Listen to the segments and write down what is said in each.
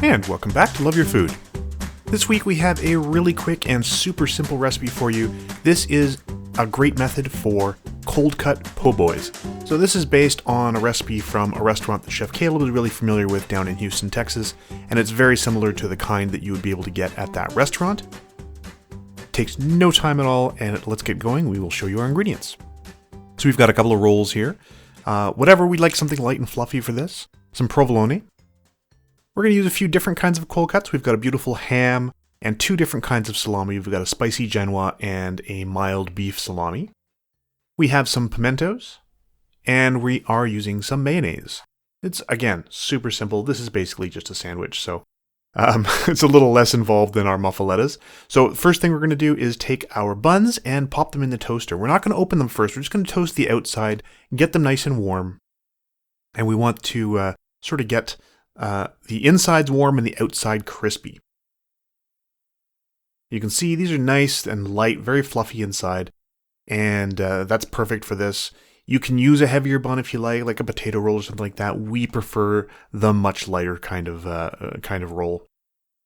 and welcome back to Love Your Food. This week we have a really quick and super simple recipe for you. This is a great method for cold cut po' boys. So this is based on a recipe from a restaurant that Chef Caleb is really familiar with down in Houston, Texas, and it's very similar to the kind that you would be able to get at that restaurant. It takes no time at all, and let's get going. We will show you our ingredients. So we've got a couple of rolls here. Whatever, we'd like something light and fluffy for this. Some provolone. We're going to use a few different kinds of cold cuts. We've got a beautiful ham and two different kinds of salami. We've got a spicy Genoa and a mild beef salami. We have some pimentos, and we are using some mayonnaise. It's, again, super simple. This is basically just a sandwich, so it's a little less involved than our muffalettas. So first thing we're going to do is take our buns and pop them in the toaster. We're not going to open them first. We're just going to toast the outside, get them nice and warm. And we want to sort of get the insides warm and the outside crispy. You can see these are nice and light, very fluffy inside. And that's perfect for this. You can use a heavier bun if you like a potato roll or something like that. We prefer the much lighter kind of roll.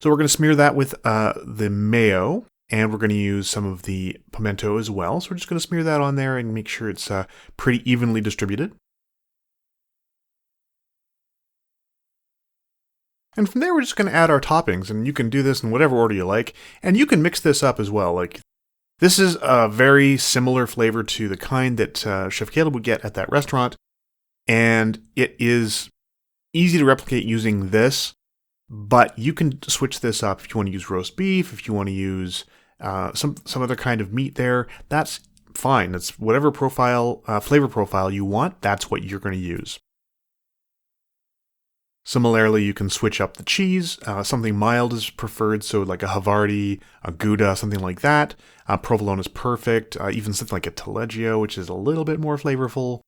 So we're going to smear that with the mayo, and we're going to use some of the pimento as well. So we're just going to smear that on there and make sure it's pretty evenly distributed. And from there, we're just going to add our toppings, and you can do this in whatever order you like, and you can mix this up as well. Like, this is a very similar flavor to the kind that Chef Caleb would get at that restaurant, and it is easy to replicate using this, but you can switch this up if you want to use roast beef, if you want to use some other kind of meat there. That's fine. That's whatever flavor profile you want, that's what you're going to use. Similarly, you can switch up the cheese. Something mild is preferred, so like a Havarti, a Gouda, something like that. Provolone is perfect. Even something like a Taleggio, which is a little bit more flavorful.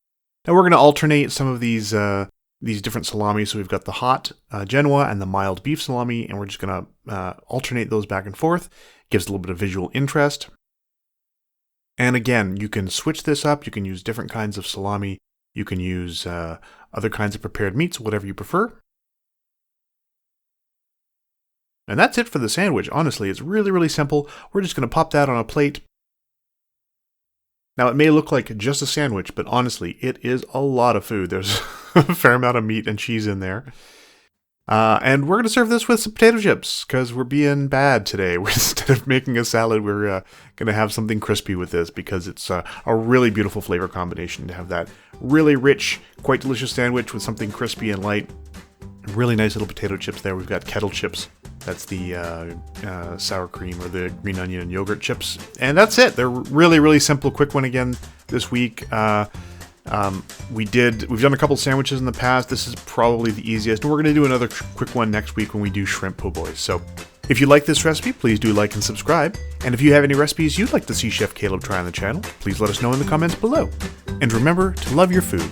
Now we're going to alternate some of these different salamis. So we've got the hot Genoa and the mild beef salami, and we're just going to alternate those back and forth. Gives a little bit of visual interest. And again, you can switch this up. You can use different kinds of salami. You can use other kinds of prepared meats, whatever you prefer. And that's it for the sandwich. Honestly, it's really, really simple. We're just going to pop that on a plate. Now, it may look like just a sandwich, but honestly, it is a lot of food. There's a fair amount of meat and cheese in there. And we're going to serve this with some potato chips, because we're being bad today. Instead of making a salad, we're going to have something crispy with this, because it's a really beautiful flavor combination to have that really rich, quite delicious sandwich with something crispy and light. Really nice little potato chips there. We've got kettle chips. That's the sour cream or the green onion and yogurt chips. And that's it. They're really, really simple, quick one again this week. We've done a couple sandwiches in the past. This is probably the easiest. And we're going to do another quick one next week when we do shrimp po' boys. So if you like this recipe, please do like and subscribe. And if you have any recipes you'd like to see Chef Caleb try on the channel, please let us know in the comments below. And remember to love your food.